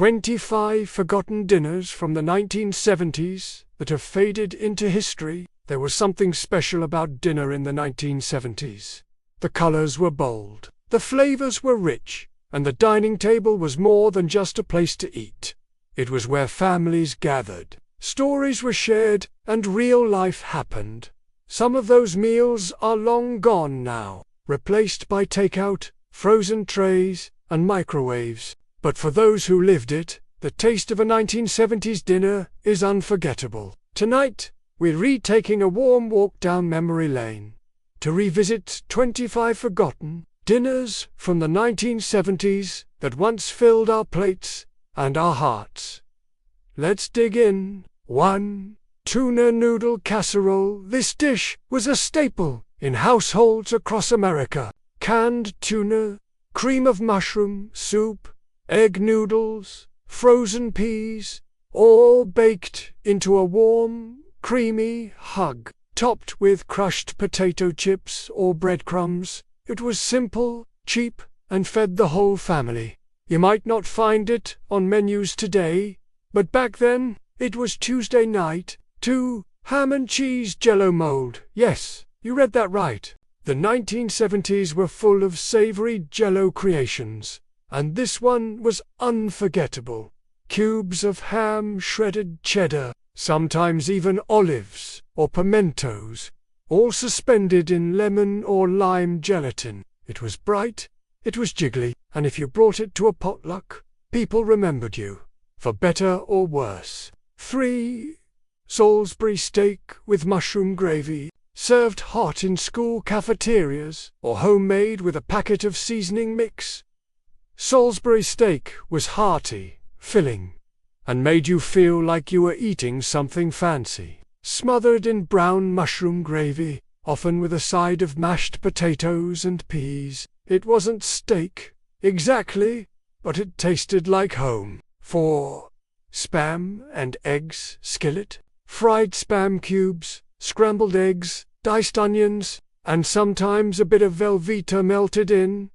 25 forgotten dinners from the 1970s that have faded into history. There was something special about dinner in the 1970s. The colors were bold, the flavors were rich, and the dining table was more than just a place to eat. It was where families gathered, stories were shared, and real life happened. Some of those meals are long gone now, replaced by takeout, frozen trays, and microwaves. But for those who lived it, the taste of a 1970s dinner is unforgettable. Tonight, we're retaking a warm walk down memory lane to revisit 25 forgotten dinners from the 1970s that once filled our plates and our hearts. Let's dig in. 1. Tuna noodle casserole. This dish was a staple in households across America. Canned tuna, cream of mushroom, soup, egg noodles, frozen peas, all baked into a warm, creamy hug, topped with crushed potato chips or breadcrumbs. It was simple, cheap, and fed the whole family. You might not find it on menus today, but back then, it was Tuesday night. 2. Ham and cheese jello mold. Yes, you read that right. The 1970s were full of savory jello creations, and this one was unforgettable. Cubes of ham, shredded cheddar, sometimes even olives or pimentos, all suspended in lemon or lime gelatin. It was bright, it was jiggly, and if you brought it to a potluck, people remembered you, for better or worse. 3. Salisbury steak with mushroom gravy, served hot in school cafeterias or homemade with a packet of seasoning mix. Salisbury steak was hearty, filling, and made you feel like you were eating something fancy. Smothered in brown mushroom gravy, often with a side of mashed potatoes and peas. It wasn't steak, exactly, but it tasted like home. 4. Spam and eggs skillet. Fried spam cubes, scrambled eggs, diced onions, and sometimes a bit of Velveeta melted in.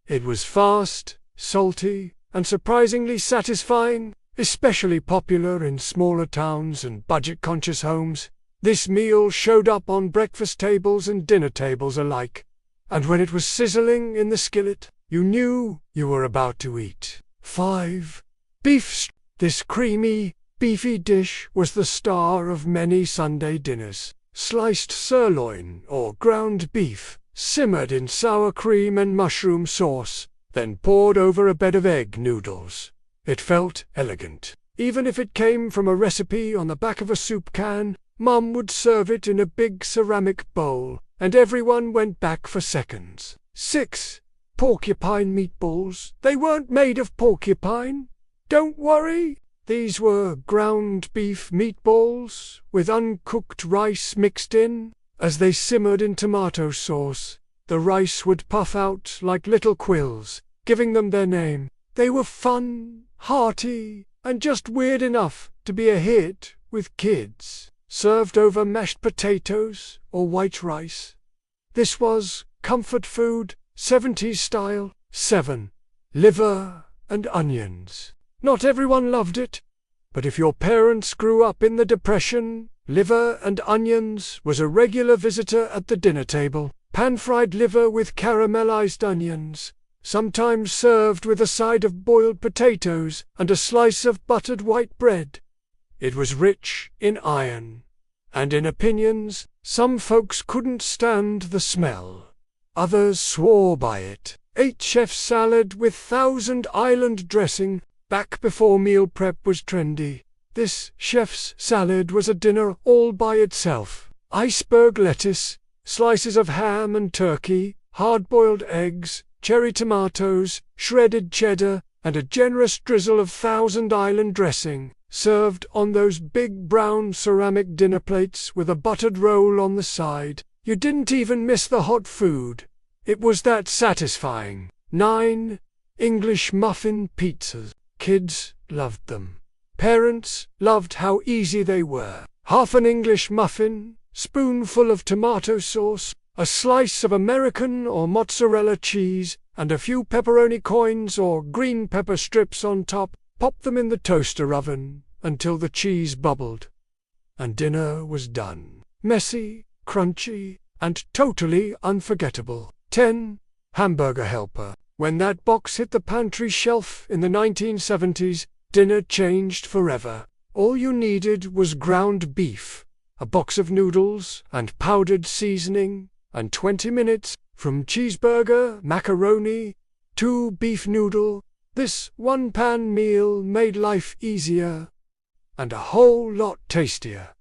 It was fast, salty, and surprisingly satisfying, especially popular in smaller towns and budget-conscious homes. This meal showed up on breakfast tables and dinner tables alike, and when it was sizzling in the skillet, you knew you were about to eat. 5. Beef. This creamy, beefy dish was the star of many Sunday dinners. Sliced sirloin or ground beef, simmered in sour cream and mushroom sauce, then poured over a bed of egg noodles. It felt elegant. Even if it came from a recipe on the back of a soup can, Mum would serve it in a big ceramic bowl, and everyone went back for seconds. 6. Porcupine meatballs. They weren't made of porcupine. Don't worry. These were ground beef meatballs with uncooked rice mixed in. As they simmered in tomato sauce, the rice would puff out like little quills, giving them their name. They were fun, hearty, and just weird enough to be a hit with kids. Served over mashed potatoes or white rice. This was comfort food, 70s style. 7. Liver and onions. Not everyone loved it, but if your parents grew up in the Depression, liver and onions was a regular visitor at the dinner table. Pan-fried liver with caramelized onions, sometimes served with a side of boiled potatoes and a slice of buttered white bread. It was rich in iron, and in opinions, some folks couldn't stand the smell. Others swore by it. 8. Chef salad with Thousand Island dressing. Back before meal prep was trendy, this chef's salad was a dinner all by itself. Iceberg lettuce, slices of ham and turkey, hard-boiled eggs, cherry tomatoes, shredded cheddar, and a generous drizzle of Thousand Island dressing, served on those big brown ceramic dinner plates with a buttered roll on the side. You didn't even miss the hot food. It was that satisfying. 9. English muffin pizzas. Kids loved them. Parents loved how easy they were. Half an English muffin, spoonful of tomato sauce, a slice of American or mozzarella cheese, and a few pepperoni coins or green pepper strips on top. Pop them in the toaster oven until the cheese bubbled, and dinner was done. Messy, crunchy, and totally unforgettable. 10. Hamburger helper. When that box hit the pantry shelf in the 1970s, dinner changed forever. All you needed was ground beef, a box of noodles, and powdered seasoning, and 20 minutes from cheeseburger, macaroni, to beef noodle. This one-pan meal made life easier and a whole lot tastier.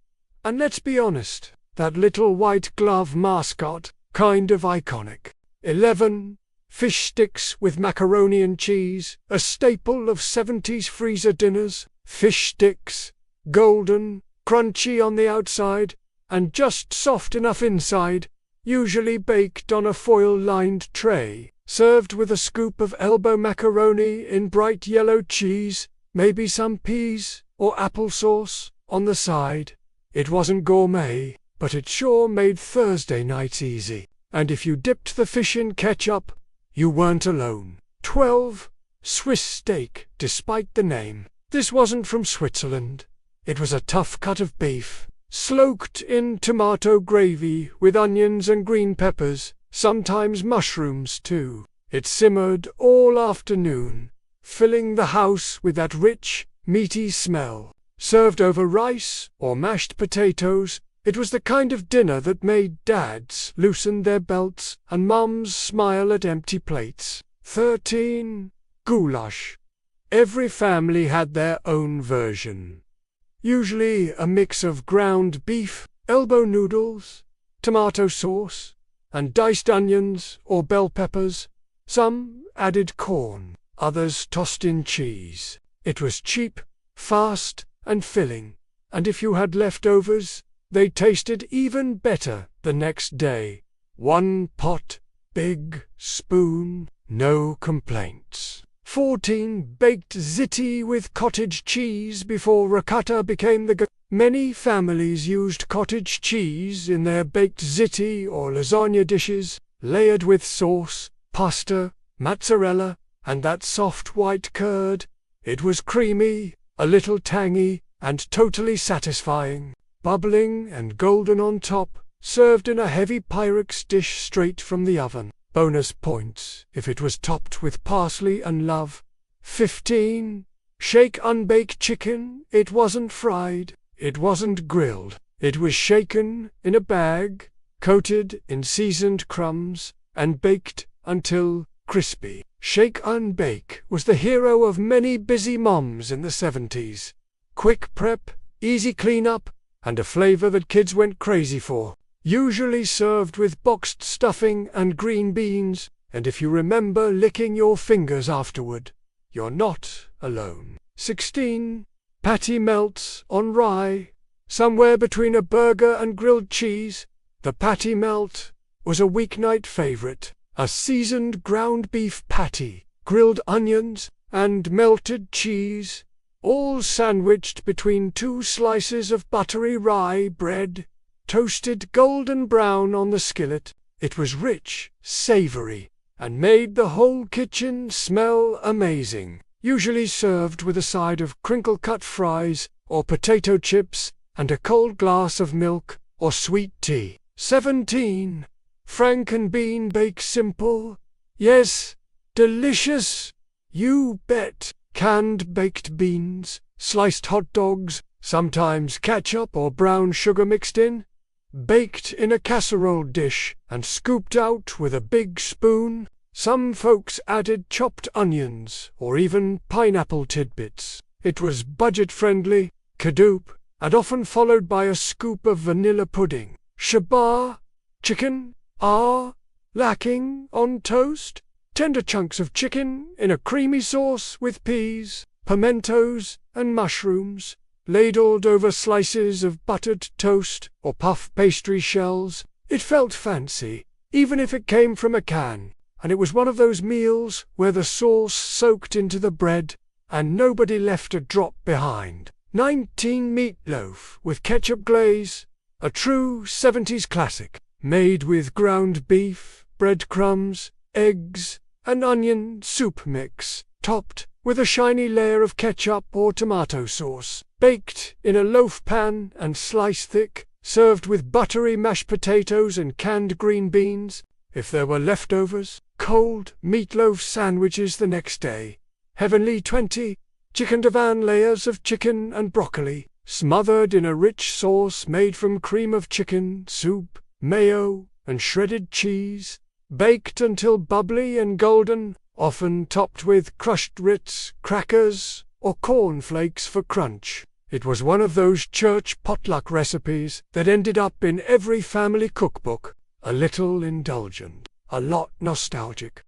And let's be honest, that little white glove mascot, kind of iconic. 11. Fish sticks with macaroni and cheese, a staple of 70s freezer dinners. Fish sticks, golden, crunchy on the outside, and just soft enough inside, usually baked on a foil-lined tray, served with a scoop of elbow macaroni in bright yellow cheese, maybe some peas or applesauce on the side. It wasn't gourmet, but it sure made Thursday nights easy. And if you dipped the fish in ketchup, you weren't alone. 12. Swiss steak, despite the name. This wasn't from Switzerland. It was a tough cut of beef, sloked in tomato gravy with onions and green peppers, sometimes mushrooms too. It simmered all afternoon, filling the house with that rich, meaty smell. Served over rice or mashed potatoes, it was the kind of dinner that made dads loosen their belts and mums smile at empty plates. 13. Goulash. Every family had their own version. Usually a mix of ground beef, elbow noodles, tomato sauce, and diced onions or bell peppers. Some added corn, others tossed in cheese. It was cheap, fast, and filling, and if you had leftovers, they tasted even better the next day. One pot, big spoon, no complaints. 14. Baked ziti with cottage cheese before ricotta became the Many families used cottage cheese in their baked ziti or lasagna dishes, layered with sauce, pasta, mozzarella, and that soft white curd. It was creamy, a little tangy, and totally satisfying, bubbling and golden on top, served in a heavy Pyrex dish straight from the oven. Bonus points if it was topped with parsley and love. 15. Shake unbaked chicken. It wasn't fried, it wasn't grilled. It was shaken in a bag, coated in seasoned crumbs, and baked until crispy. Shake unbake was the hero of many busy moms in the 70s. Quick prep, easy cleanup, and a flavor that kids went crazy for. Usually served with boxed stuffing and green beans, and if you remember licking your fingers afterward, you're not alone. 16. Patty melts on rye. Somewhere between a burger and grilled cheese, the patty melt was a weeknight favorite. A seasoned ground beef patty, grilled onions, and melted cheese, all sandwiched between two slices of buttery rye bread, toasted golden brown on the skillet. It was rich, savory, and made the whole kitchen smell amazing. Usually served with a side of crinkle-cut fries or potato chips and a cold glass of milk or sweet tea. 17. Frankenbean bake simple. Yes, delicious. You bet. Canned baked beans, sliced hot dogs, sometimes ketchup or brown sugar mixed in, baked in a casserole dish and scooped out with a big spoon. Some folks added chopped onions or even pineapple tidbits. It was budget-friendly, kadoop, and often followed by a scoop of vanilla pudding. Shabaa, chicken, lacking on toast. Tender chunks of chicken in a creamy sauce with peas, pimentos, and mushrooms, ladled over slices of buttered toast or puff pastry shells. It felt fancy, even if it came from a can, and it was one of those meals where the sauce soaked into the bread and nobody left a drop behind. 19. Meatloaf with ketchup glaze, a true 70s classic, made with ground beef, breadcrumbs, eggs, and onion soup mix, topped with a shiny layer of ketchup or tomato sauce, baked in a loaf pan and sliced thick, served with buttery mashed potatoes and canned green beans. If there were leftovers, cold meatloaf sandwiches the next day. Heavenly 20 chicken divan layers of chicken and broccoli, smothered in a rich sauce made from cream of chicken, soup, mayo, and shredded cheese, baked until bubbly and golden, often topped with crushed Ritz crackers or cornflakes for crunch. It was one of those church potluck recipes that ended up in every family cookbook. A little indulgent, a lot nostalgic.